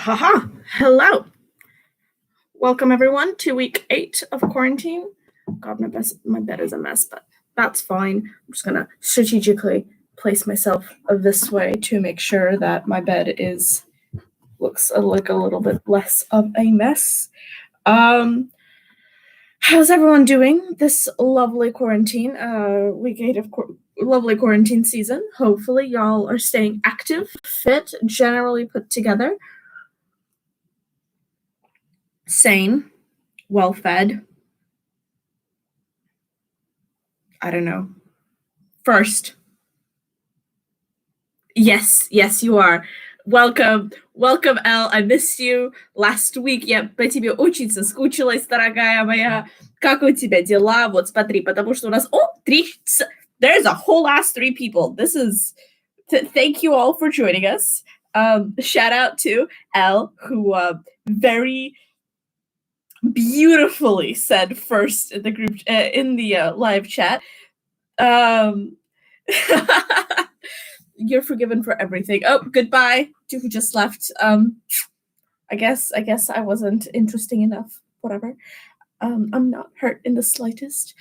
Haha! Hello! Welcome everyone to week 8 of quarantine. God, my bed is a mess, but that's fine. I'm just gonna strategically place myself this way to make sure that my bed looks like a little bit less of a mess. How's everyone doing this lovely quarantine? Week 8 of lovely quarantine season. Hopefully y'all are staying active, fit, generally put together, sane, well-fed. I don't know. First. Yes, you are. Welcome, Elle. I missed you last week. Я по тебе очень соскучилась, дорогая моя. Как у тебя дела? Вот смотри, потому что у нас... There's a whole ass 3 people. This is... Thank you all for joining us. Shout out to Elle, who very beautifully said first in the group, in the live chat. You're forgiven for everything. Oh, goodbye to who just left. I guess I wasn't interesting enough. Whatever. I'm not hurt in the slightest.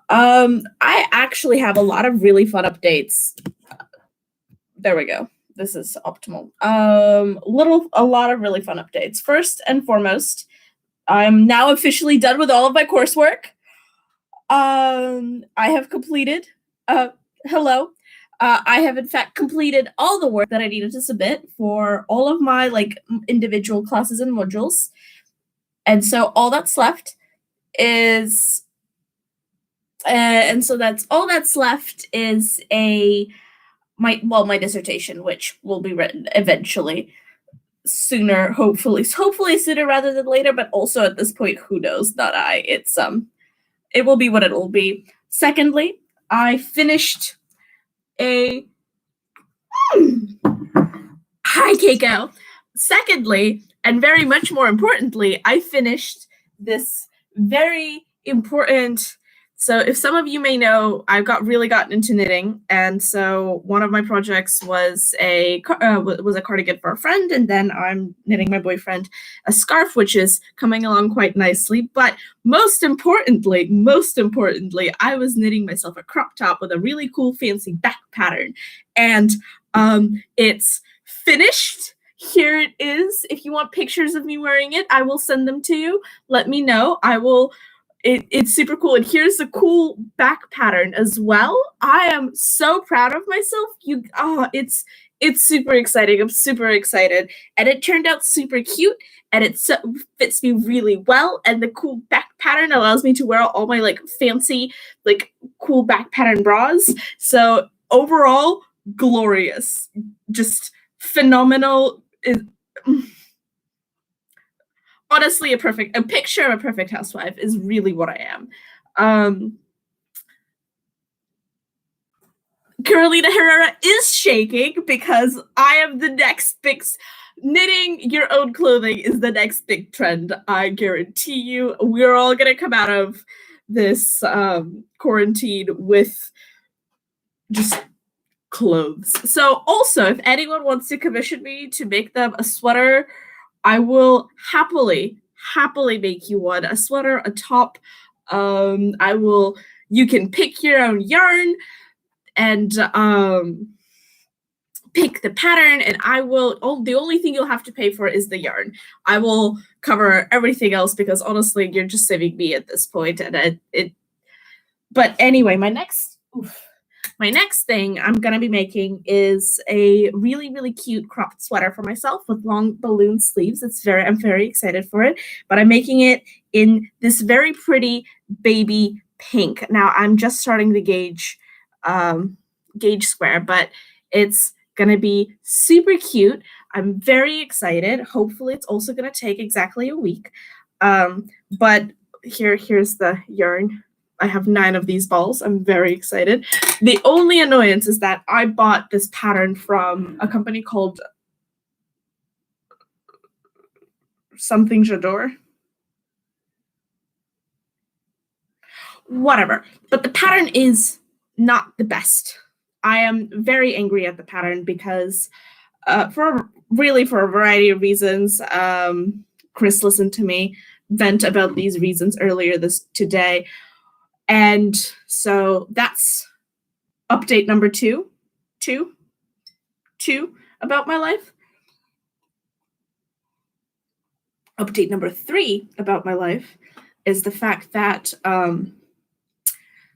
I actually have a lot of really fun updates. There we go. This is optimal. A lot of really fun updates. First and foremost, I'm now officially done with all of my coursework. I have completed. Hello. I have in fact completed all the work that I needed to submit for all of my individual classes and modules. And so all that's left is all that's left is my dissertation, which will be written eventually, sooner, hopefully sooner rather than later, but also at this point, who knows? Not I. It will be what it will be. Secondly, I finished hi, Keiko. Secondly, and very much more importantly, I finished this very important. So if some of you may know, I've really gotten into knitting, and so one of my projects was a cardigan for a friend, and then I'm knitting my boyfriend a scarf, which is coming along quite nicely. But most importantly, I was knitting myself a crop top with a really cool fancy back pattern, and it's finished. Here it is. If you want pictures of me wearing it, I will send them to you. Let me know. I will. It's super cool. And here's the cool back pattern as well. I am so proud of myself. It's super exciting. I'm super excited. And it turned out super cute, and it fits me really well. And the cool back pattern allows me to wear all my fancy, cool back pattern bras. So overall, glorious. Just phenomenal. Honestly, a picture of a perfect housewife is really what I am. Carolina Herrera is shaking because I am the next big... Knitting your own clothing is the next big trend. I guarantee you. We're all going to come out of this quarantine with just clothes. So also, if anyone wants to commission me to make them a sweater, I will happily make you one. A sweater, a top. You can pick your own yarn and pick the pattern, and the only thing you'll have to pay for is the yarn. I will cover everything else because honestly, you're just saving me at this point. And but anyway, my next thing I'm going to be making is a really, really cute cropped sweater for myself with long balloon sleeves. I'm very excited for it, but I'm making it in this very pretty baby pink. Now I'm just starting the gauge square, but it's going to be super cute. I'm very excited. Hopefully it's also going to take exactly a week. But here's the yarn. I have 9 of these balls. I'm very excited. The only annoyance is that I bought this pattern from a company called something J'adore. Whatever. But the pattern is not the best. I am very angry at the pattern because for a variety of reasons. Chris listened to me vent about these reasons earlier today, and so that's update number two about my life. Update number 3 about my life is the fact that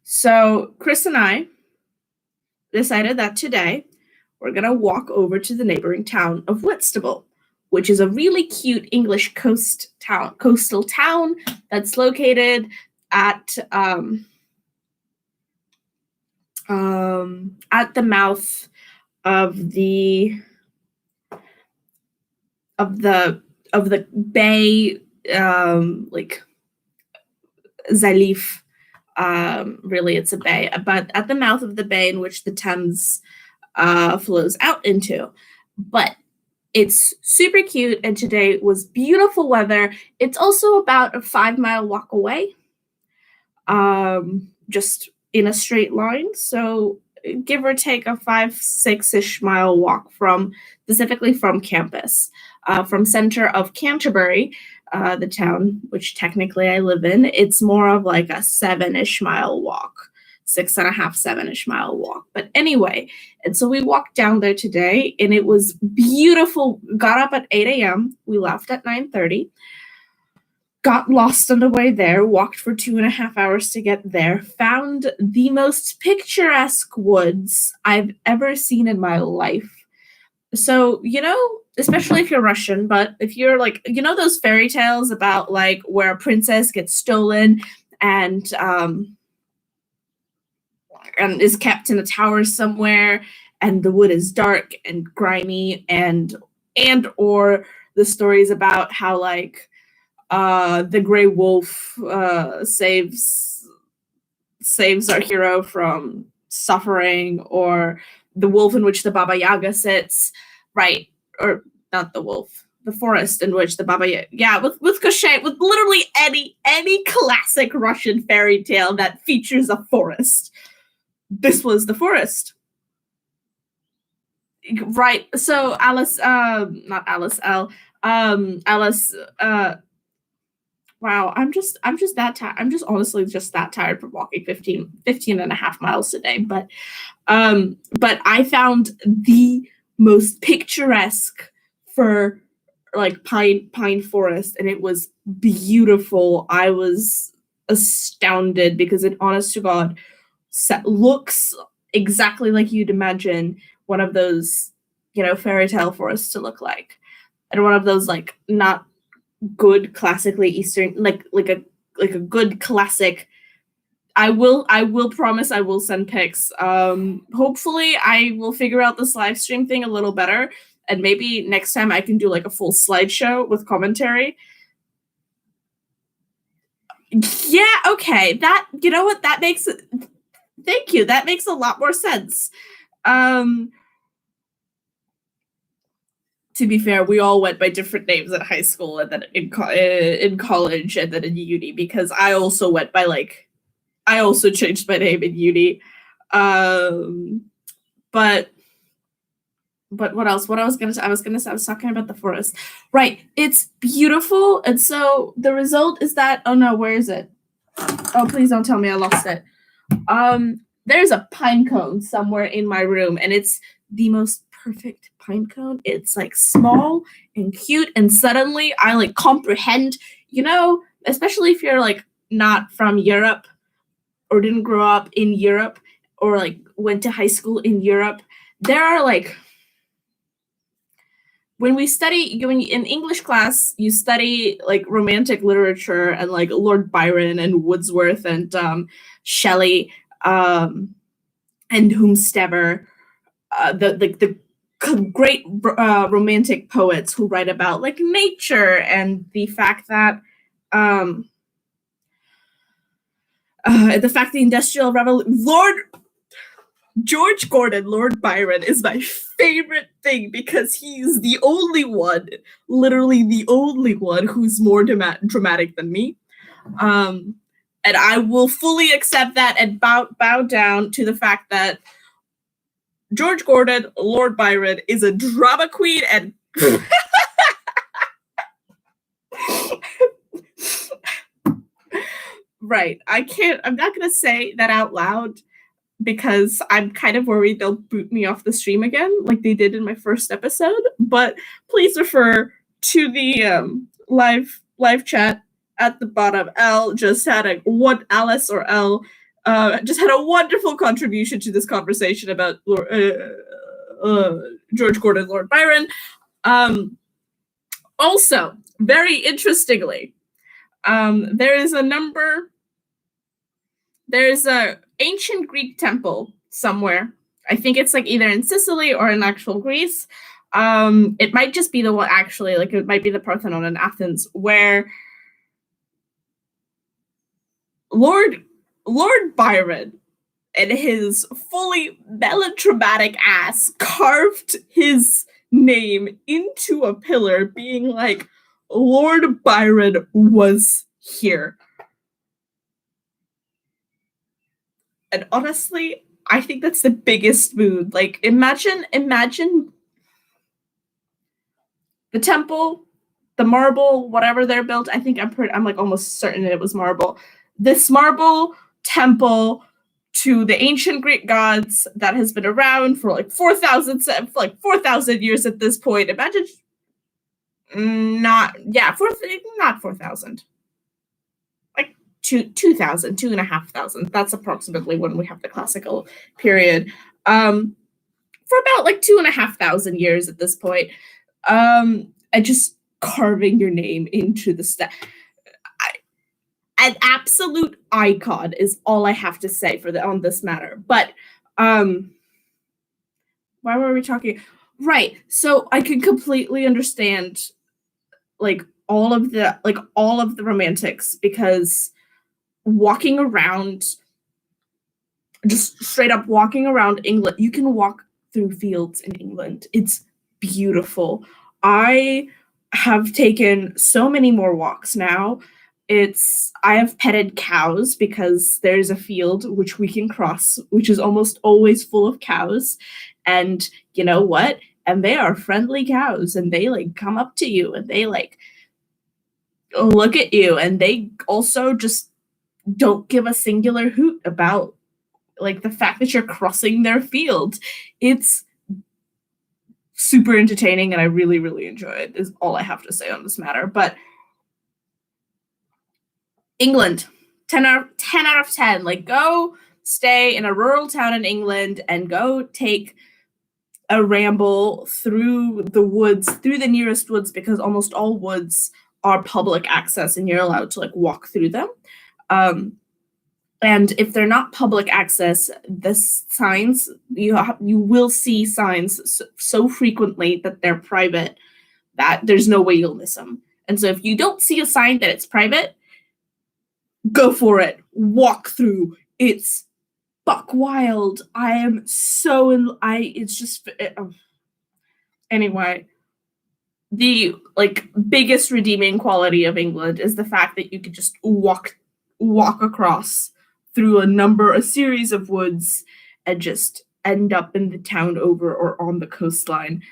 so Chris and I decided that today we're gonna walk over to the neighboring town of Whitstable, which is a really cute English coastal town that's located at the mouth of the bay, like Zalif. Really, it's a bay, but at the mouth of the bay in which the Thames flows out into. But it's super cute, and today was beautiful weather. It's also about a 5-mile walk away, just in a straight line. So give or take a 5-6-ish mile walk specifically from campus, from center of Canterbury, the town which technically I live in. It's more of like a 7-ish mile walk. 6.5, 7-ish mile walk. But anyway, and so we walked down there today, and it was beautiful. Got up at 8 a.m. We left at 9:30. Got lost on the way there, walked for 2.5 hours to get there, found the most picturesque woods I've ever seen in my life. So, especially if you're Russian, but if you're like, those fairy tales about like where a princess gets stolen and is kept in a tower somewhere, and the wood is dark and grimy, and or the stories about how like the gray wolf saves our hero from suffering, or the wolf in which the Baba Yaga sits, right? Or not the wolf, the forest in which the Baba Yaga, with Cochet, with literally any classic Russian fairy tale that features a forest. This was the forest. Right. So Alice, not Alice L. Alice, wow, I'm just that tired. I'm just honestly just that tired from walking 15 and a half miles today. But I found the most picturesque for like pine forest, and it was beautiful. I was astounded because it, honest to God, looks exactly like you'd imagine one of those, fairy tale forests to look like, and one of those like not good classically Eastern, like a good classic. I will promise I will send pics. Hopefully I will figure out this live stream thing a little better, and maybe next time I can do like a full slideshow with commentary. Yeah, okay. That, what, that makes it. Thank you. That makes a lot more sense. To be fair, we all went by different names at high school, and then in college, and then in uni, because I also went by I also changed my name in uni. But what else? What I was gonna say? I was talking about the forest. Right. It's beautiful, and so the result is that. Oh no, where is it? Oh, please don't tell me I lost it. There's a pine cone somewhere in my room, and it's the most perfect pine cone. It's like small and cute, and suddenly I like comprehend, especially if you're like not from Europe or didn't grow up in Europe or like went to high school in Europe. There are like, when we study, in English class, you study like romantic literature and like Lord Byron and Wordsworth and Shelley and whomstever, the great romantic poets who write about like nature and the fact that the Industrial Revolution, George Gordon, Lord Byron, is my favorite thing because he's the only one, literally the only one, who's more dramatic than me. And I will fully accept that and bow down to the fact that George Gordon, Lord Byron, is a drama queen and right. I'm not gonna say that out loud because I'm kind of worried they'll boot me off the stream again, like they did in my first episode. But please refer to the live chat at the bottom. L just had a what Alice or L just had a wonderful contribution to this conversation about George Gordon, Lord Byron. Also, very interestingly, there's a ancient Greek temple somewhere. I think it's like either in Sicily or in actual Greece. It might just be the one actually, like it might be the Parthenon in Athens, where Lord Byron and his fully melodramatic ass carved his name into a pillar, being like, Lord Byron was here. And honestly, I think that's the biggest mood. Like, imagine the temple, the marble, whatever they're built. I think I'm like almost certain it was marble. This marble temple to the ancient Greek gods that has been around for like 4,000 years at this point. Imagine not 4,000. Like 2,000, 2,500. That's approximately when we have the classical period. For about like 2,500 years at this point. And just carving your name into the an absolute icon is all I have to say on this matter. But why were we talking? Right. So I can completely understand like all of the romantics, because walking around, just straight up walking around England, you can walk through fields in England. It's beautiful. I have taken so many more walks now. I have petted cows because there's a field which we can cross, which is almost always full of cows. And you know what? And they are friendly cows, and they like come up to you and they like look at you, and they also just don't give a singular hoot about like the fact that you're crossing their field. It's super entertaining, and I really, really enjoy it, is all I have to say on this matter. But England, 10 out of 10. Like, go stay in a rural town in England and go take a ramble through the woods, through the nearest woods, because almost all woods are public access and you're allowed to like walk through them. And if they're not public access, the signs, you will see signs so frequently that they're private that there's no way you'll miss them. And so if you don't see a sign that it's private, go for it. Walk through. It's buck wild. I am so anyway, the like biggest redeeming quality of England is the fact that you could just walk across through a series of woods and just end up in the town over or on the coastline.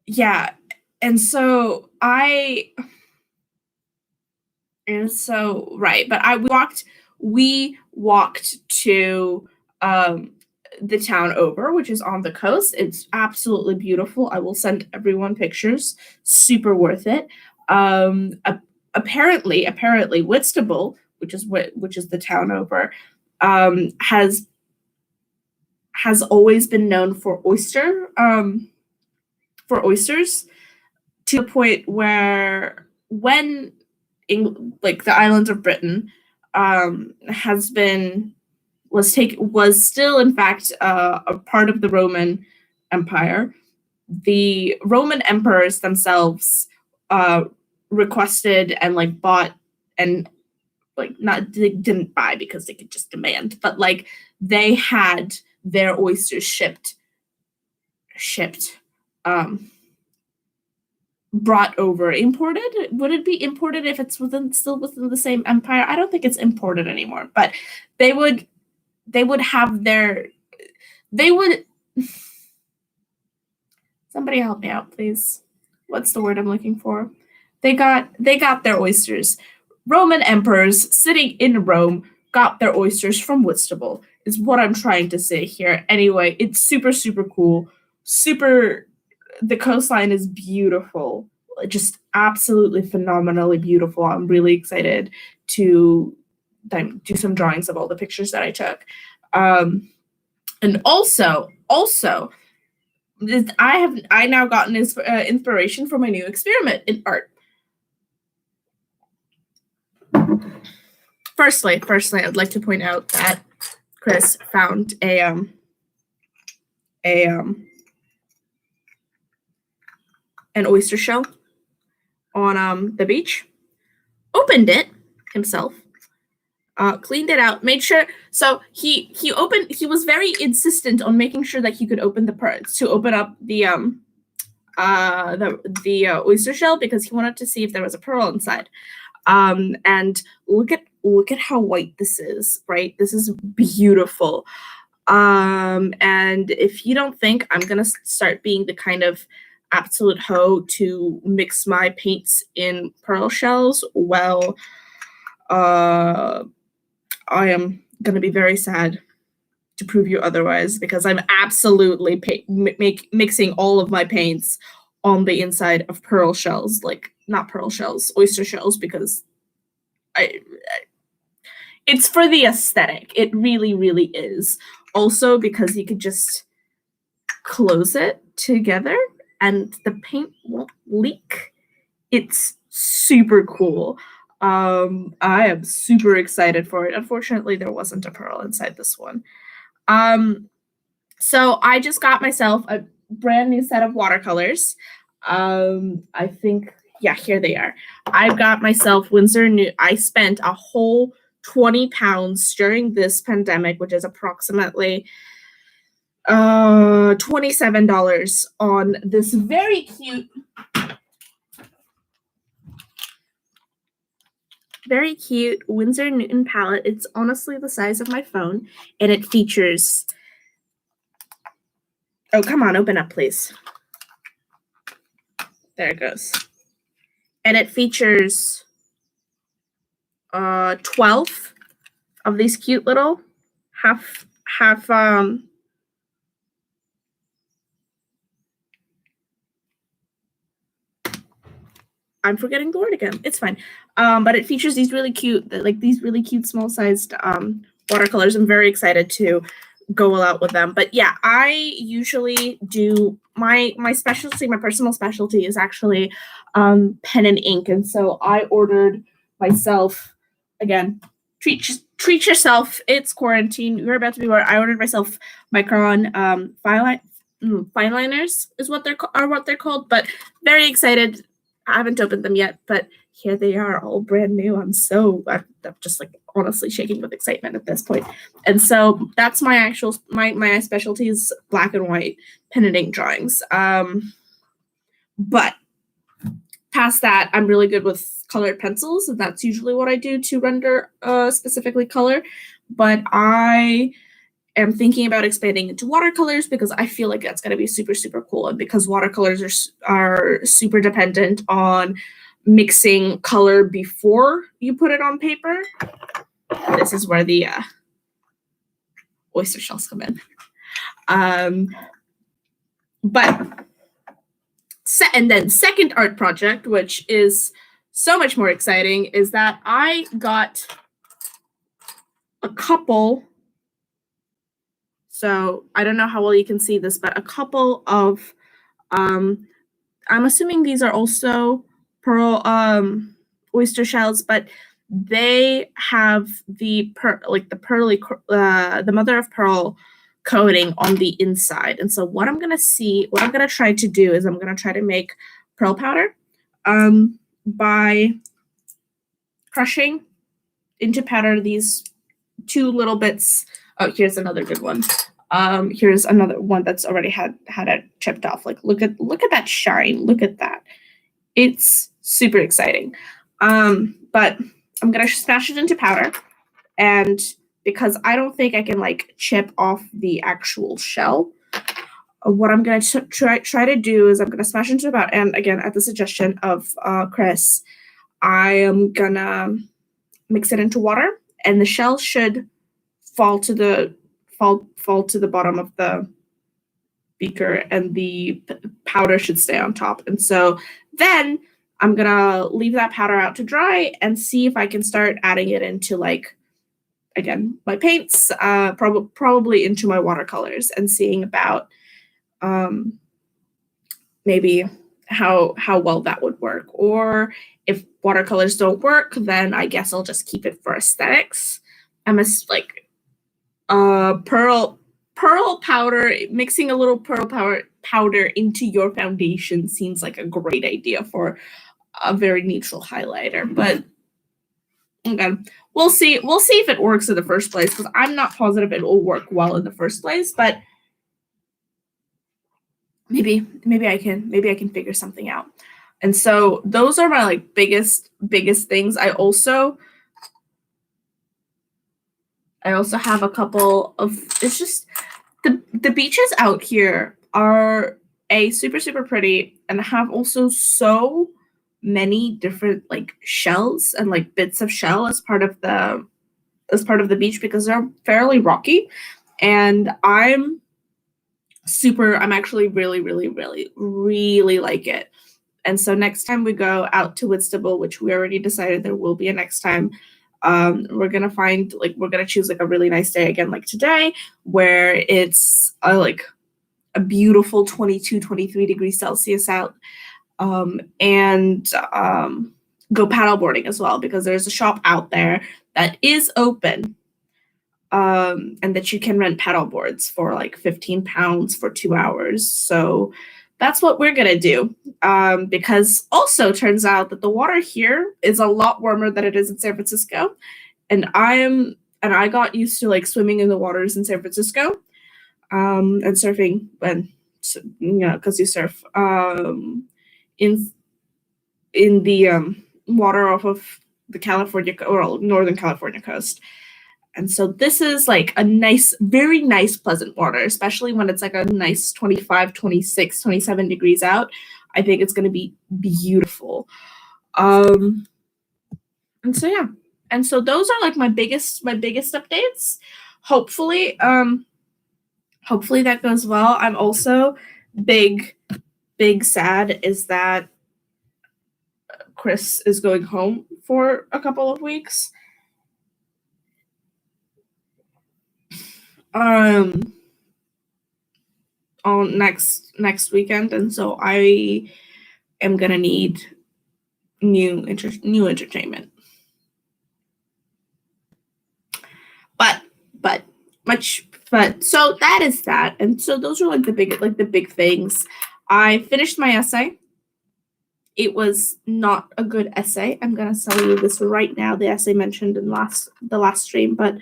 Yeah. And so right, but we walked to the town over, which is on the coast. It's absolutely beautiful. I will send everyone pictures. Super worth it. Apparently Whitstable, which is the town over, has always been known for oysters, to the point where when the island of Britain was still in fact a part of the Roman Empire, the Roman emperors themselves requested and like bought and they didn't buy because they could just demand, but like they had their oysters shipped brought over. Imported? Would it be imported if it's still within the same empire? I don't think it's imported anymore, but they would they would have their, they would, somebody help me out, please. What's the word I'm looking for? They got their oysters. Roman emperors sitting in Rome got their oysters from Whitstable, is what I'm trying to say here. Anyway, it's super, super cool. Super, the coastline is beautiful. Just absolutely phenomenally beautiful. I'm really excited to do some drawings of all the pictures that I took. And also, I now gotten inspiration for my new experiment in art. Firstly, I'd like to point out that Chris found an oyster shell on the beach, opened it himself, cleaned it out, made sure. So he was very insistent on making sure that he could open open up the oyster shell, because he wanted to see if there was a pearl inside. And look at how white this is, right? This is beautiful. And if you don't think I'm gonna start being the kind of absolute hoe to mix my paints in pearl shells, well, I am gonna be very sad to prove you otherwise, because I'm absolutely mixing all of my paints on the inside of pearl shells, like not pearl shells, oyster shells, because it's for the aesthetic. It really, really is. Also because you could just close it together and the paint won't leak. It's super cool. I am super excited for it. Unfortunately, there wasn't a pearl inside this one. So I just got myself a brand new set of watercolors. I think, yeah, here they are. I've got myself I spent a whole 20 pounds during this pandemic, which is approximately $27 on this very cute Winsor Newton palette. It's honestly the size of my phone, and it features, oh, come on, open up, please. There it goes. And it features 12 of these cute little half I'm forgetting the word again. It's fine. But it features these really cute small sized watercolors. I'm very excited to go all out with them. But yeah, I usually do my specialty, my personal specialty is actually pen and ink. And so I ordered myself, again, treat yourself. It's quarantine. You're about to be bored. I ordered myself Micron fine liners is what they're called. But very excited. I haven't opened them yet, but here they are, all brand new. I'm just like honestly shaking with excitement at this point. And so that's my specialty is black and white pen and ink drawings. But past that, I'm really good with colored pencils, and that's usually what I do to render specifically color. But I am thinking about expanding into watercolors because I feel like that's going to be super, super cool. And because watercolors are super dependent on mixing color before you put it on paper. This is where the oyster shells come in. And then second art project, which is so much more exciting, is that I got a couple. So I don't know how well you can see this, but a couple of, I'm assuming these are also pearl oyster shells, but they have the mother of pearl coating on the inside. And so what I'm gonna try to do is I'm gonna try to make pearl powder by crushing into powder these two little bits. Oh, here's another good one. Here's another one that's already had it chipped off. Like, look at that shine. Look at that. It's super exciting. But I'm gonna smash it into powder, and because I don't think I can like chip off the actual shell. What I'm going to try to do is I'm going to smash into about, and again, at the suggestion of Chris, I am going to mix it into water, and the shell should fall to the bottom of the beaker, and the powder should stay on top. And so then I'm going to leave that powder out to dry and see if I can start adding it into like, again, my paints, probably into my watercolors, and seeing about maybe how well that would work. Or if watercolors don't work, then I guess I'll just keep it for aesthetics. I'm like pearl powder, mixing a little pearl powder into your foundation seems like a great idea for a very neutral highlighter. But again, we'll see if it works in the first place, because I'm not positive it will work well in the first place, but maybe I can figure something out. And so those are my like biggest things. I also have a couple of, it's just the beaches out here are super pretty, and have also so many different like shells and like bits of shell as part of the beach, because they're fairly rocky. And I'm actually really like it. And so next time we go out to Whitstable, which we already decided there will be a next time, we're gonna choose like a really nice day, again like today, where it's like a beautiful 22, 23 degrees Celsius out, and go paddleboarding as well, because there's a shop out there that is open, and that you can rent paddle boards for like £15 for 2 hours. So that's what we're gonna do, because also turns out that the water here is a lot warmer than it is in San Francisco, and I got used to like swimming in the waters in San Francisco, and surfing when, because you surf in the water off of the California or Northern California coast. And so this is like a nice, very nice, pleasant water, especially when it's like a nice 25, 26, 27 degrees out. I think it's going to be beautiful. And so, yeah. And so those are like my biggest updates. Hopefully that goes well. I'm also big sad is that Chris is going home for a couple of weeks. On next weekend, and so I am gonna need new entertainment. But so that is that, and so those are like the big things. I finished my essay. It was not a good essay. I'm gonna tell you this right now. The essay mentioned in the last stream, but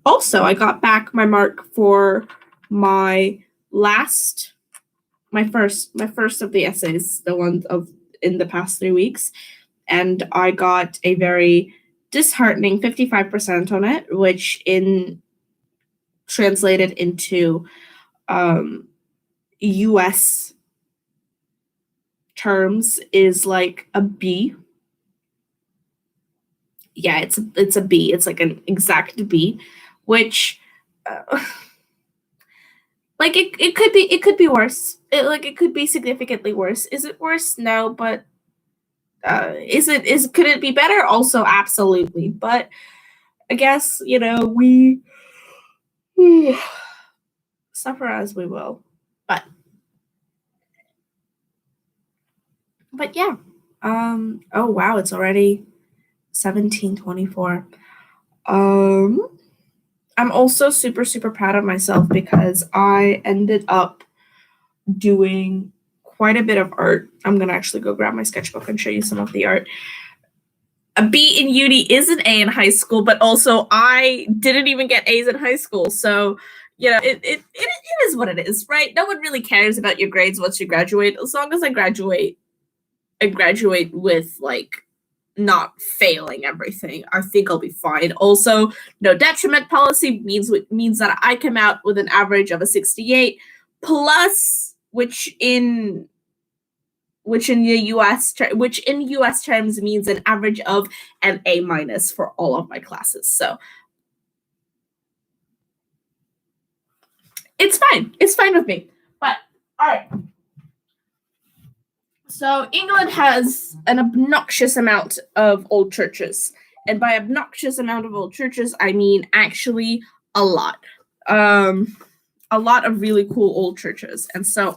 also I got back my mark for my first of the essays, the ones of in the past 3 weeks, and I got a very disheartening 55% on it, which translated into US terms is like a B. Yeah, it's a B. It's like an exact B, which like it could be worse. It could be significantly worse. Is it worse? No, but could it be better? Also, absolutely. But I guess we suffer as we will. But yeah. Oh wow, it's already 17:24. I'm also super proud of myself because I ended up doing quite a bit of art. I'm gonna actually go grab my sketchbook and show you some of the art. A B in uni is an A in high school, but also I didn't even get A's in high school. So, it is what it is, right? No one really cares about your grades once you graduate. As long as I graduate, and graduate with like not failing everything. I think I'll be fine. Also, no detriment policy means that I come out with an average of a 68 plus, which in US terms means an average of an A minus for all of my classes. So it's fine. It's fine with me. But all right. So England has an obnoxious amount of old churches. And by obnoxious amount of old churches, I mean actually a lot. A lot of really cool old churches. And so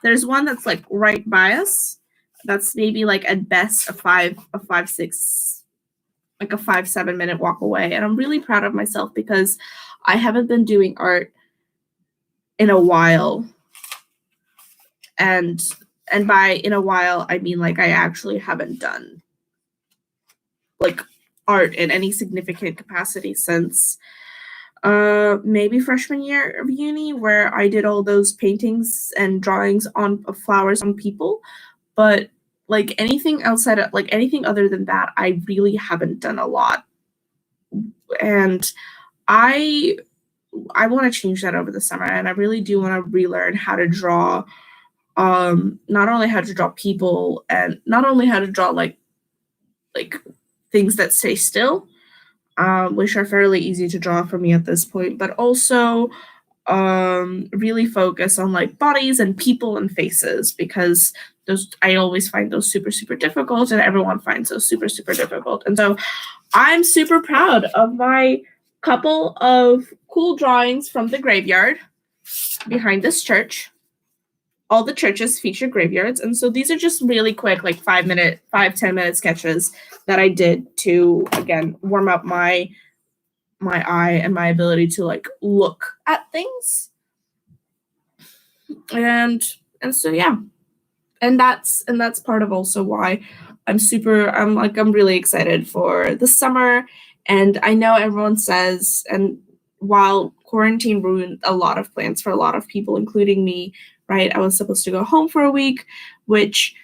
there's one that's like right by us. That's maybe like at best a 7 minute walk away. And I'm really proud of myself because I haven't been doing art in a while. And by in a while, I mean like I actually haven't done like art in any significant capacity since maybe freshman year of uni, where I did all those paintings and drawings of flowers on people. But like anything outside of like anything other than that, I really haven't done a lot. And I want to change that over the summer, and I really do want to relearn how to draw not only how to draw people and not only how to draw like things that stay still, which are fairly easy to draw for me at this point, but also really focus on like bodies and people and faces, because those I always find those super, super difficult, and everyone finds those super, super difficult. And so I'm super proud of my couple of cool drawings from the graveyard behind this church. All the churches feature graveyards, and so these are just really quick, like 5-10 minute sketches that I did to, again, warm up my eye and my ability to like look at things. And so yeah. And that's part of also why I'm really excited for the summer. And I know everyone says, and while quarantine ruined a lot of plans for a lot of people, including me, right? I was supposed to go home for a week, which,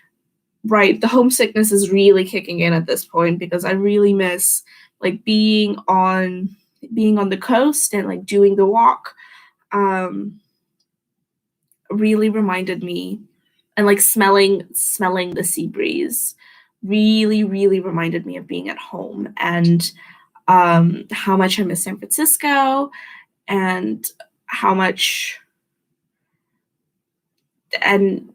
right, the homesickness is really kicking in at this point, because I really miss like being on the coast and like doing the walk. Really reminded me, and like smelling the sea breeze really, really reminded me of being at home, and how much I miss San Francisco, and how much, and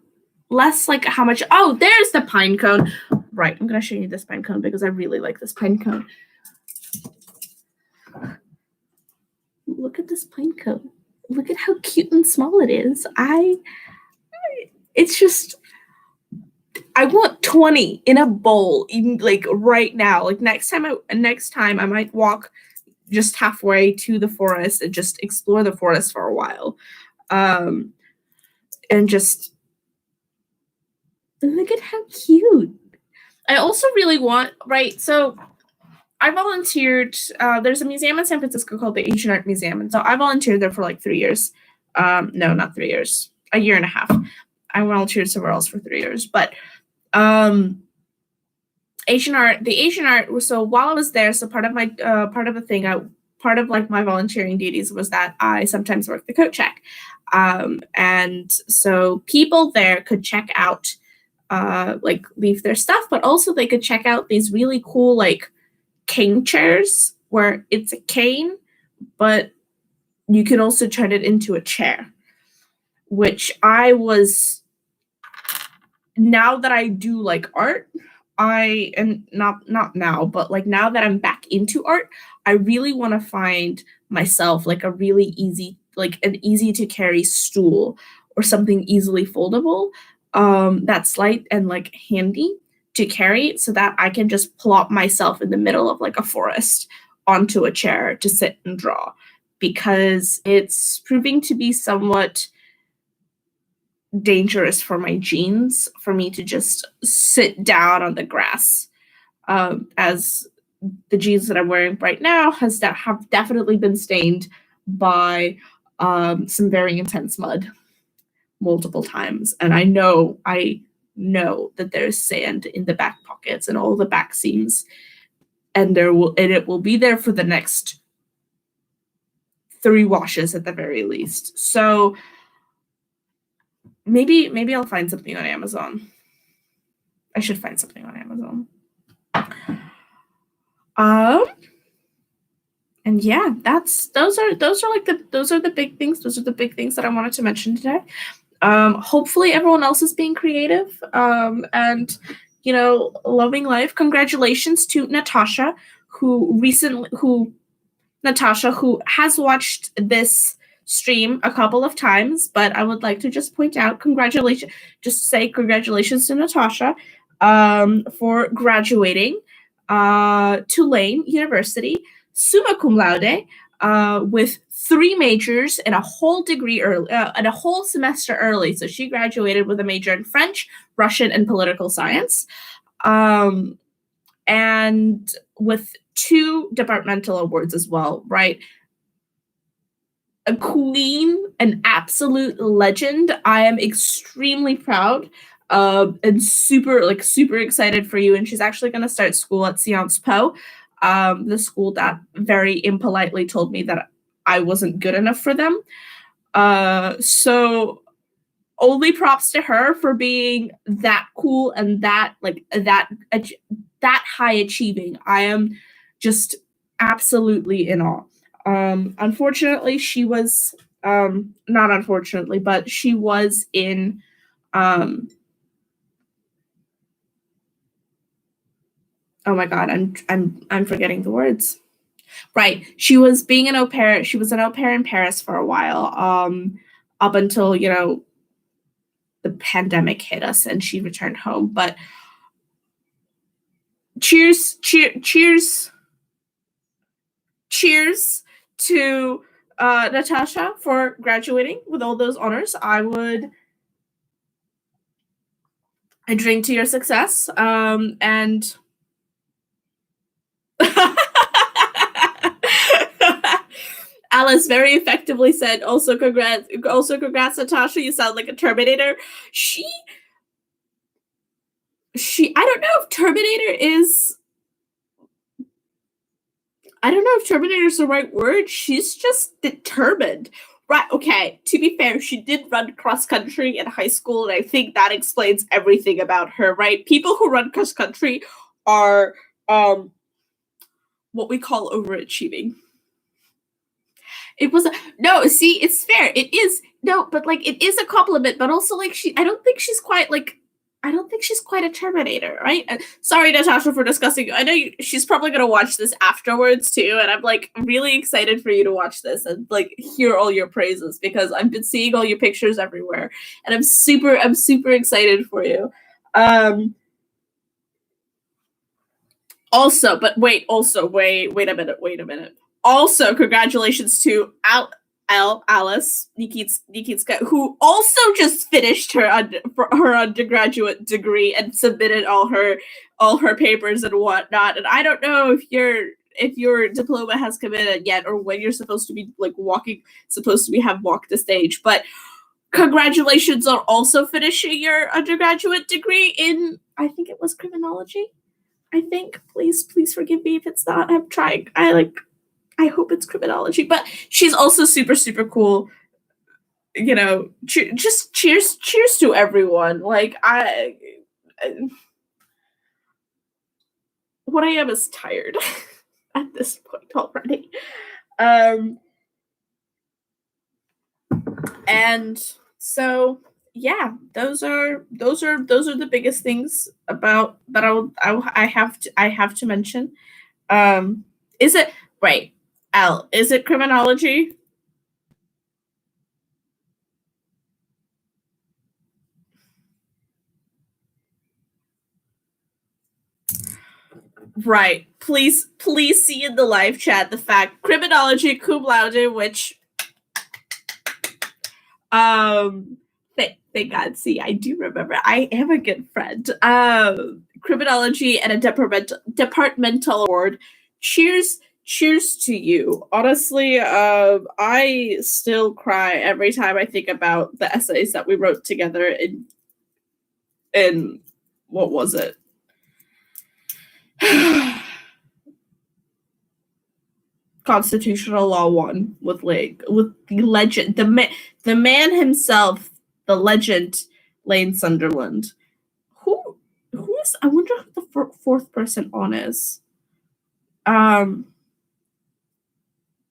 less like how much, oh, there's the pine cone. Right, I'm going to show you this pine cone because I really like this pine cone. Look at this pine cone. Look at how cute and small it is. It's just, I want 20 in a bowl, even like right now. Like next time I might walk just halfway to the forest and just explore the forest for a while. And just look at how cute. I also really want, right, so I volunteered, there's a museum in San Francisco called the Asian Art Museum, and so I volunteered there for like 3 years. No, not 3 years, a year and a half. I volunteered somewhere else for 3 years, but the Asian art, so while I was there, so part of my volunteering duties was that I sometimes worked the coat check. And so people there could check out, like leave their stuff, but also they could check out these really cool like cane chairs where it's a cane, but you can also turn it into a chair, which now that I do like art, not now, but like now that I'm back into art, I really want to find myself like a really easy, like an easy to carry stool or something easily foldable, that's light and like handy to carry, so that I can just plop myself in the middle of like a forest onto a chair to sit and draw, because it's proving to be somewhat dangerous for my jeans for me to just sit down on the grass, as the jeans that I'm wearing right now have definitely been stained by some very intense mud multiple times, and I know I know that there's sand in the back pockets and all the back seams, and it will be there for the next 3 washes at the very least. So maybe I'll find something on Amazon. I should find something on Amazon. And yeah, those are the big things. Those are the big things that I wanted to mention today. Hopefully everyone else is being creative and loving life. Congratulations to Natasha, who has watched this stream a couple of times, but I would like to just point out congratulations to Natasha for graduating Tulane University summa cum laude with 3 majors and a whole degree early and a whole semester early. So she graduated with a major in French, Russian, and political science, and with 2 departmental awards as well, right? A queen, an absolute legend. I am extremely proud and super excited for you. And she's actually going to start school at Sciences Po, the school that very impolitely told me that I wasn't good enough for them. So only props to her for being that cool and that high achieving. I am just absolutely in awe. Unfortunately, she was not unfortunately, but she was in oh my god, I'm forgetting the words. Right. She was being an au pair. She was an au pair in Paris for a while, up until, the pandemic hit us and she returned home. But cheers to Natasha for graduating with all those honors. I would drink to your success. And Alice very effectively said, also congrats, Natasha, you sound like a Terminator. I don't know if Terminator is the right word. She's just determined. Right, okay, to be fair, she did run cross-country in high school, and I think that explains everything about her, right? People who run cross-country are what we call overachieving. It was it's fair. It is but it is a compliment, but also I don't think she's quite a Terminator, right? Sorry, Natasha, for discussing. I know she's probably gonna watch this afterwards too, and I'm really excited for you to watch this and hear all your praises, because I've been seeing all your pictures everywhere, and I'm super excited for you. Also, wait a minute. Also, congratulations to Alice Nikitska, who also just finished her undergraduate degree and submitted all her papers and whatnot. And I don't know if your diploma has come in yet, or when you're supposed to be have walked the stage. But congratulations on also finishing your undergraduate degree in, I think it was criminology. I think. Please forgive me if it's not. I'm trying. I hope it's criminology, but she's also super cool. Just cheers to everyone. What I am is tired at this point already. And so yeah, those are the biggest things about that I have to mention. Is it right? Al, is it criminology? Right. Please see in the live chat the fact criminology cum laude, which thank God. See, I do remember. I am a good friend. Criminology and a departmental award. Cheers to you. Honestly, I still cry every time I think about the essays that we wrote together in, what was it? Constitutional Law 1 with the legend, the man himself, the legend, Lane Sunderland. Who is, I wonder who the fourth person on is.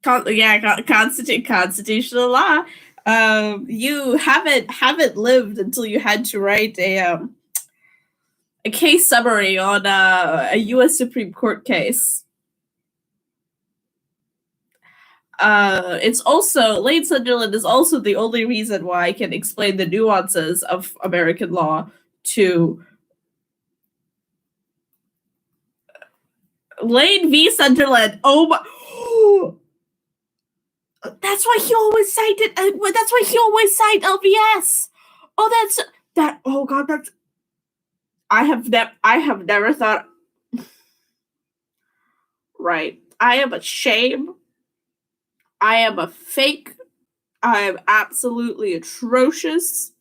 Constitutional law. You haven't lived until you had to write a case summary on a U.S. Supreme Court case. It's also, Lane Sunderland is also the only reason why I can explain the nuances of American law to Lane v. Sunderland. Oh my! That's why he always cited. That's why he always cited LVS. Oh, that. Oh God, that's. I have never thought. Right, I am a shame. I am a fake. I am absolutely atrocious.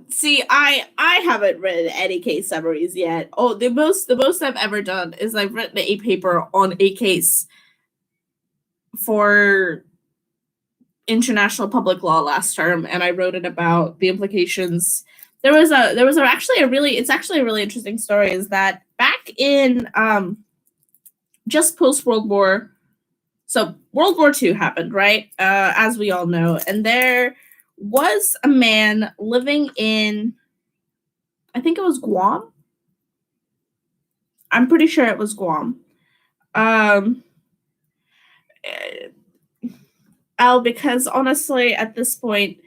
See, I haven't written any case summaries yet. Oh, the most I've ever done is I've written a paper on a case for international public law last term, and I wrote it about the implications. It's actually a really interesting story. Is that back in just post World War, so World War II happened, right? As we all know, and there was a man living in, I think it was Guam. I'm pretty sure it was Guam. Because honestly, at this point,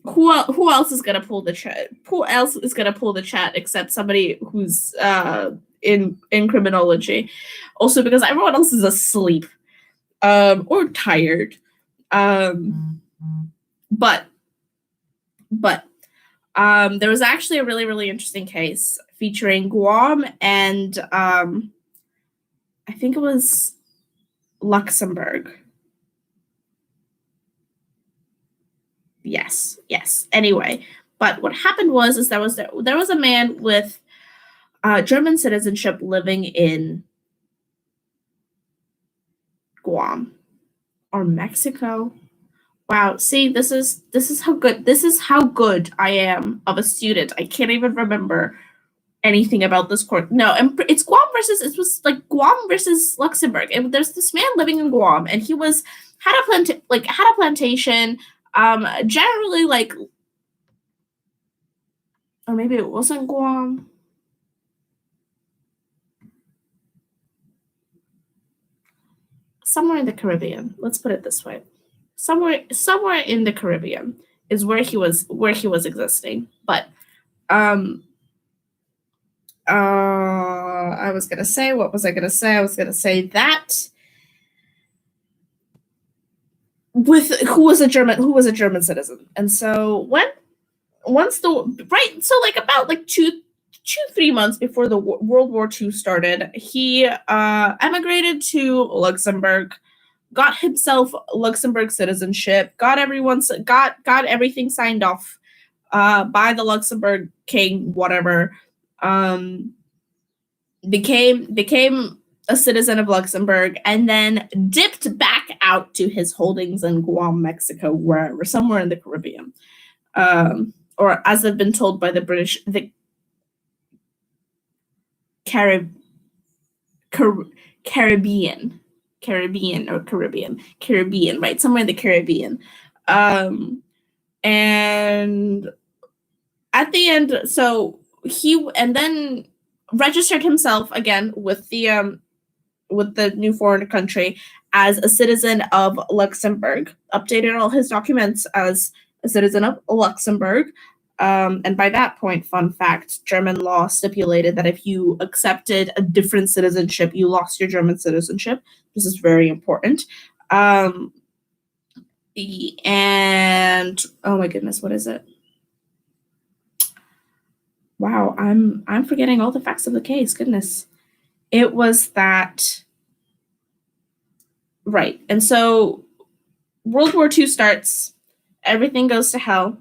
who else is gonna pull the chat? Who else is gonna pull the chat except somebody who's in criminology? Also, because everyone else is asleep, or tired. But there was actually a really, really interesting case featuring Guam and I think it was Luxembourg. Yes. Anyway, but what happened was there was a man with German citizenship living in Guam or Mexico. Wow, see, this is how good I am of a student. I can't even remember anything about this court. No, and it's Guam versus, it was like Guam versus Luxembourg. And there's this man living in Guam, and he had a plantation, generally like, or maybe it wasn't Guam. Somewhere in the Caribbean. Let's put it this way. Somewhere in the Caribbean is where he was existing. But I was gonna say, what was I gonna say? I was gonna say that who was a German citizen. And so about 2-3 months before the World War II started, he emigrated to Luxembourg, got himself Luxembourg citizenship, got everything signed off by the Luxembourg king, whatever. Became a citizen of Luxembourg, and then dipped back out to his holdings in Guam, Mexico, wherever, somewhere in the Caribbean, or as I've been told by the British, the Caribbean, right? Somewhere in the Caribbean. And at the end, so he then registered himself again with the new foreign country as a citizen of Luxembourg, updated all his documents as a citizen of Luxembourg. And by that point, fun fact, German law stipulated that if you accepted a different citizenship, you lost your German citizenship. This is very important. And oh my goodness, what is it? Wow, I'm forgetting all the facts of the case. Goodness. It was that, right. And so World War II starts. Everything goes to hell.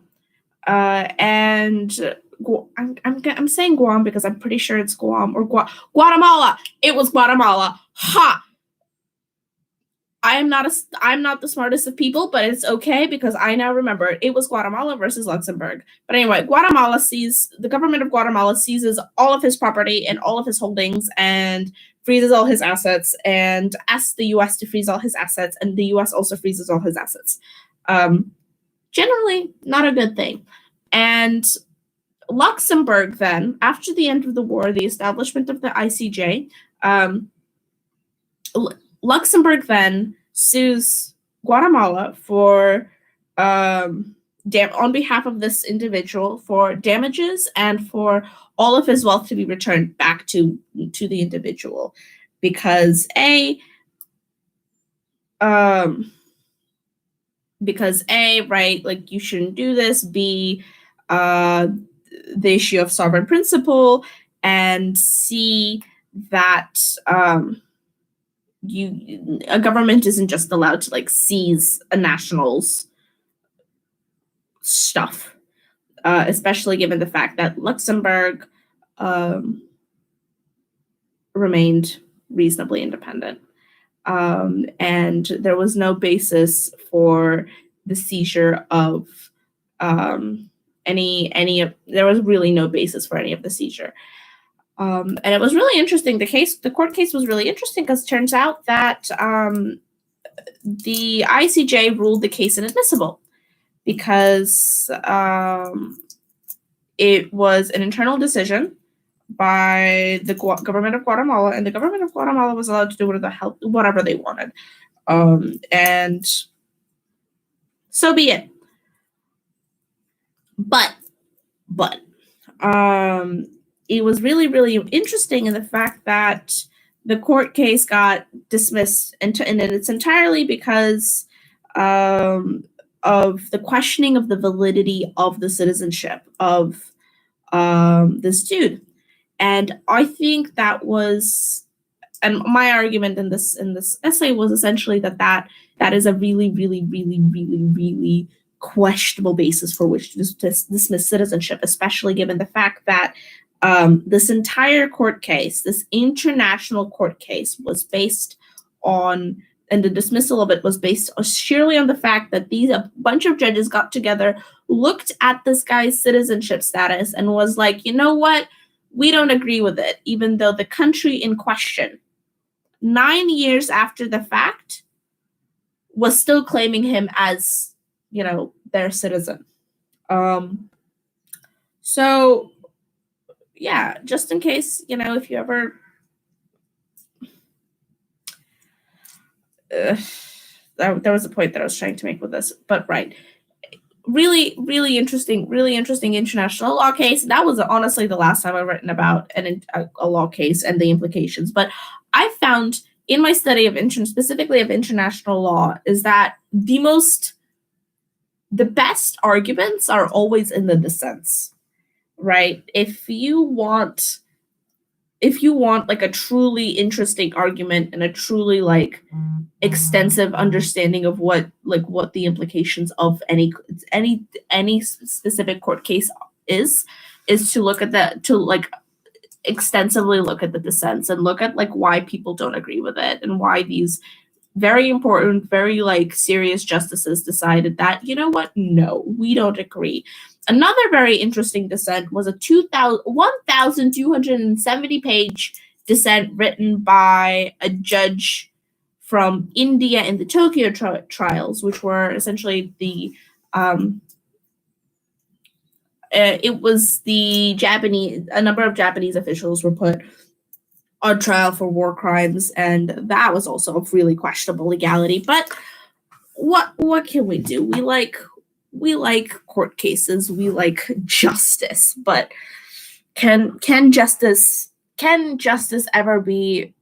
And I'm saying Guam because I'm pretty sure it's Guam or Guatemala. It was Guatemala. Ha! I'm not the smartest of people, but it's okay because I now remember it was Guatemala versus Luxembourg. But anyway, the government of Guatemala seizes all of his property and all of his holdings and freezes all his assets and asks the US to freeze all his assets, and the US also freezes all his assets. Generally not a good thing. And Luxembourg then, after the end of the war, the establishment of the ICJ, Luxembourg then sues Guatemala for on behalf of this individual for damages and for all of his wealth to be returned back to the individual because right, like you shouldn't do this, B, the issue of sovereign principle, and C, that a government isn't just allowed to like seize a national's stuff, especially given the fact that Luxembourg remained reasonably independent. And there was no basis for the seizure of there was really no basis for any of the seizure. And it was really interesting. The court case was really interesting because it turns out that the ICJ ruled the case inadmissible because it was an internal decision by the government of Guatemala, and the government of Guatemala was allowed to do whatever they wanted. And so be it. But it was really, really interesting in the fact that the court case got dismissed and it's entirely because of the questioning of the validity of the citizenship of this dude. And I think that was, and my argument in this essay was essentially that is a really, really, really, really, really questionable basis for which to dismiss citizenship, especially given the fact that this entire court case, this international court case, was based on, and the dismissal of it was based sheerly on the fact that a bunch of judges got together, looked at this guy's citizenship status, and was like, you know what? We don't agree with it, even though the country in question, 9 years after the fact, was still claiming him as, their citizen. So, yeah, just in case, if you ever... there was a point that I was trying to make with this, but right. Really, really interesting international law case. That was honestly the last time I've written about a law case and the implications. But I found in my study of specifically of international law is that the best arguments are always in the dissents, right? If you want like a truly interesting argument and a truly like extensive understanding of what the implications of any specific court case is to look at extensively look at the dissents and look at like why people don't agree with it and why these very important, very like serious justices decided that, you know what, no, we don't agree. Another very interesting dissent was a 1,270-page dissent written by a judge from India in the Tokyo trials, which were essentially it was a number of Japanese officials were put on trial for war crimes, and that was also of really questionable legality. But what can we do? We like court cases, we like justice, but can justice ever be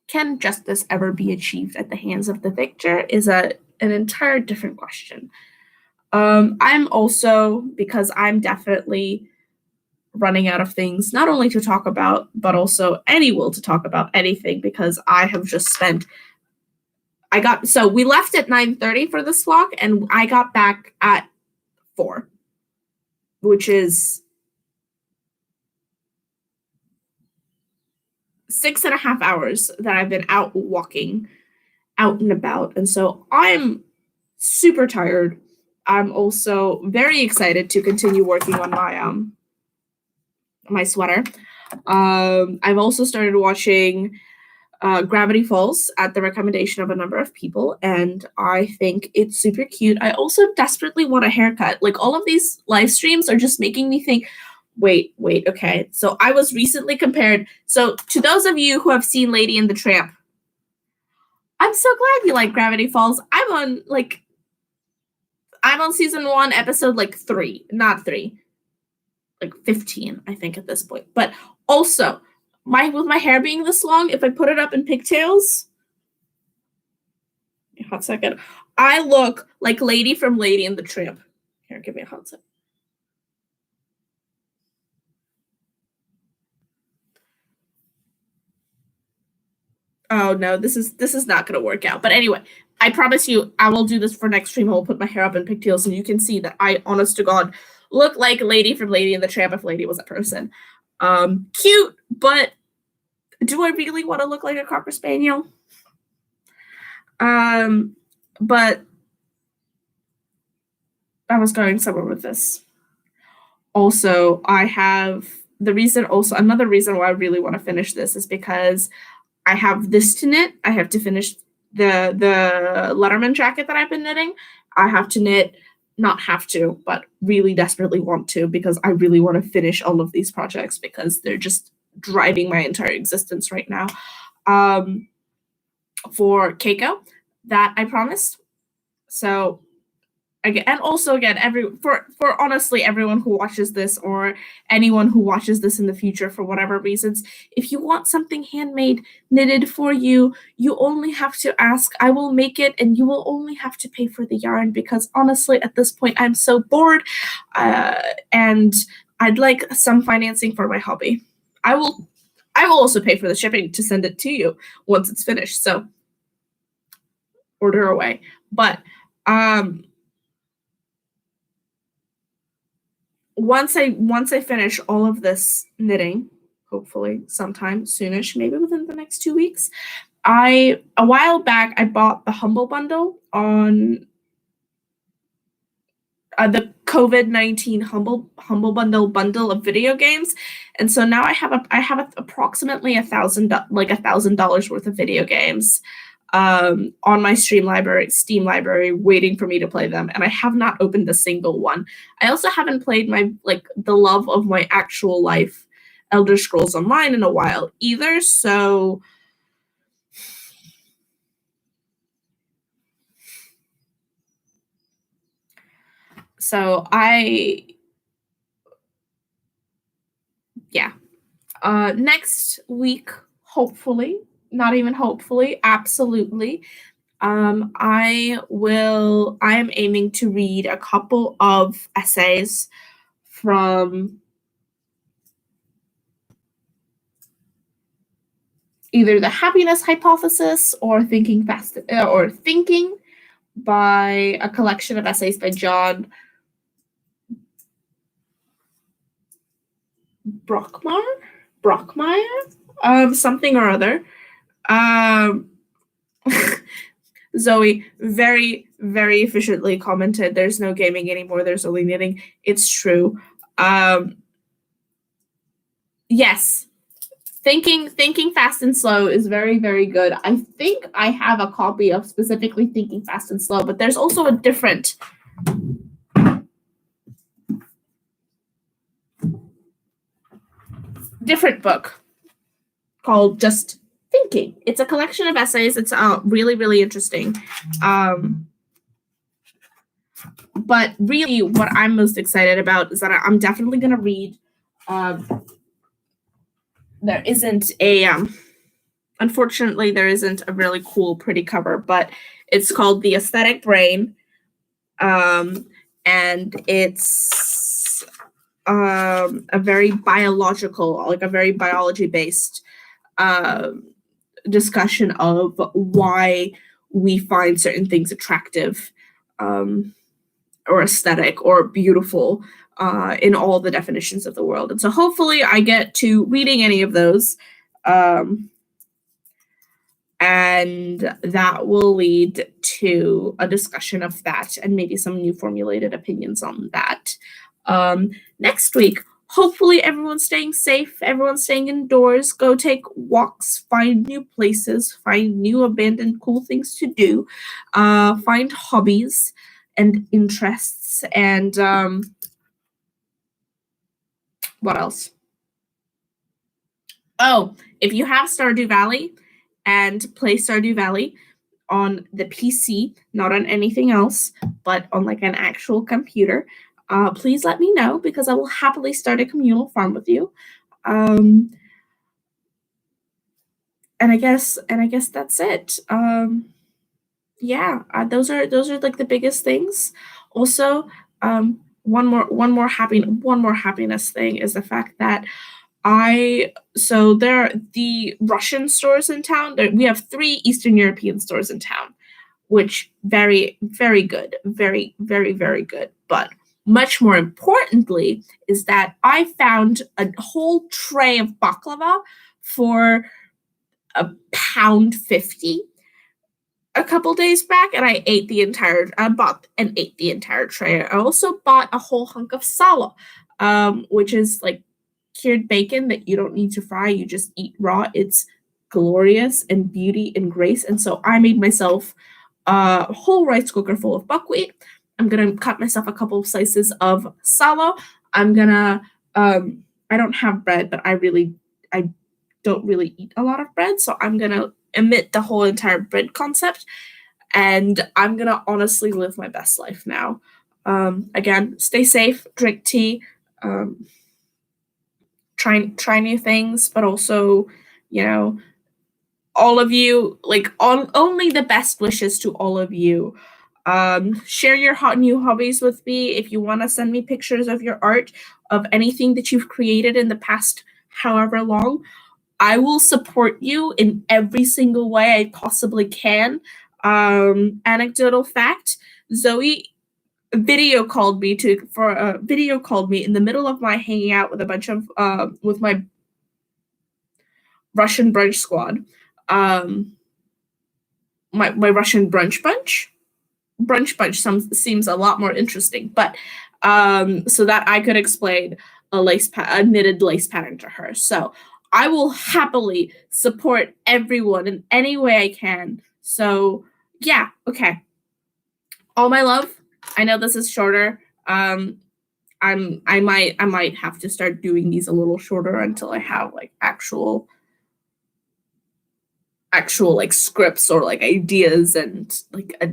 achieved at the hands of the victor is an entire different question. I'm also, because I'm definitely running out of things not only to talk about, but also any will to talk about anything, because I So we left at 9:30 for this vlog, and I got back at 4, which is 6.5 hours that I've been out walking, out and about. And so I'm super tired. I'm also very excited to continue working on my sweater. I've also started watching Gravity Falls at the recommendation of a number of people, and I think it's super cute. I also desperately want a haircut. Like, all of these live streams are just making me think, wait, okay. So I was recently compared. So to those of you who have seen Lady and the Tramp, I'm so glad you like Gravity Falls. I'm on season 1, episode 3, not 3, 15, I think, at this point. But also, with my hair being this long, if I put it up in pigtails, a hot second, I look like Lady from Lady and the Tramp. Here, give me a hot second. Oh no, this is not gonna work out. But anyway, I promise you, I will do this for next stream. I will put my hair up in pigtails so you can see that I, honest to God, look like Lady from Lady and the Tramp if Lady was a person. Cute, but do I really want to look like a Cocker Spaniel? But I was going somewhere with this. Also, another reason why I really want to finish this is because I have this to knit. I have to finish the Letterman jacket that I've been knitting. I have to knit, not have to, but really desperately want to, because I really want to finish all of these projects because they're just driving my entire existence right now. For Keiko, that I promised. So again, and also again, for honestly everyone who watches this, or anyone who watches this in the future for whatever reasons, if you want something handmade knitted for you, you only have to ask. I will make it, and you will only have to pay for the yarn, because honestly at this point I'm so bored, and I'd like some financing for my hobby. I will also pay for the shipping to send it to you once it's finished, so order away. But once I finish all of this knitting, hopefully sometime soonish, maybe within the next 2 weeks, a while back I bought the Humble Bundle on the COVID-19 Humble Bundle of video games, and so now I have approximately $1,000 worth of video games on my Steam library waiting for me to play them, and I have not opened a single one. I also haven't played the love of my actual life, Elder Scrolls Online, in a while either, so next week, hopefully, not even hopefully, absolutely, I am aiming to read a couple of essays from either the Happiness Hypothesis or Thinking Fast, or Thinking, by a collection of essays by John Brockmeyer, something or other. Zoe very, very efficiently commented, "There's no gaming anymore, there's only knitting." It's true. Yes, Thinking Fast and Slow is very, very good. I think I have a copy of specifically Thinking Fast and Slow, but there's also a different book called just Thinking. It's a collection of essays. It's really, really interesting. But really what I'm most excited about is that I'm definitely going to read. There isn't unfortunately, there isn't a really cool, pretty cover, but it's called The Aesthetic Brain. And it's a very biology-based discussion of why we find certain things attractive, or aesthetic or beautiful, in all the definitions of the world. And so hopefully I get to reading any of those. And that will lead to a discussion of that and maybe some new formulated opinions on that. Next week, hopefully everyone's staying safe, everyone's staying indoors, go take walks, find new places, find new abandoned cool things to do, find hobbies and interests, and what else? Oh, if you have Stardew Valley and play Stardew Valley on the PC, not on anything else, but on like an actual computer, please let me know, because I will happily start a communal farm with you. And I guess that's it. Those are like the biggest things. Also, one more happiness thing is the fact that there are the Russian stores in town. We have 3 Eastern European stores in town, which very, very good, very, very, very good. But much more importantly is that I found a whole tray of baklava for £1.50 a couple days back, and I bought and ate the entire tray. I also bought a whole hunk of sala, which is like cured bacon that you don't need to fry, you just eat raw. It's glorious and beauty and grace. And so I made myself a whole rice cooker full of buckwheat. I'm gonna cut myself a couple of slices of sala. I'm gonna I don't have bread, but I don't really eat a lot of bread, so I'm gonna omit the whole entire bread concept, and I'm gonna honestly live my best life now. Again, stay safe, drink tea, try new things, but also, all of you, like, only the best wishes to all of you. Share your new hobbies with me. If you want to send me pictures of your art, of anything that you've created in the past however long, I will support you in every single way I possibly can. Anecdotal fact, Zoe video called me in the middle of my hanging out with a bunch of with my Russian brunch squad. My Russian brunch bunch seems a lot more interesting, but so that I could explain a knitted lace pattern to her. So I will happily support everyone in any way I can. So yeah, okay. All my love. I know this is shorter. I might have to start doing these a little shorter until I have like actual like scripts or like ideas and like a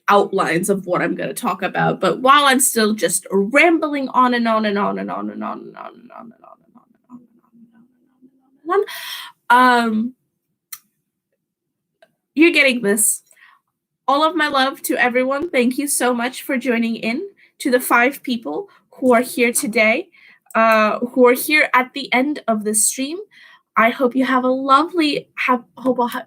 outlines of what I'm going to talk about. But while I'm still just rambling on and on and on and on and on and on and on and on and on and on and on and on, you're getting this. All of my love to everyone. Thank you so much for joining in. To the 5 people who are here today, who are here at the end of the stream, I hope you have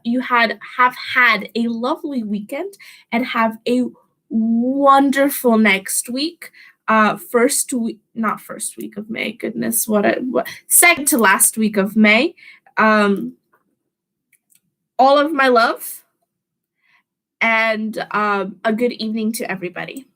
you have had a lovely weekend and have a wonderful next week. Not first week of May. Goodness, what second to last week of May. All of my love, and a good evening to everybody.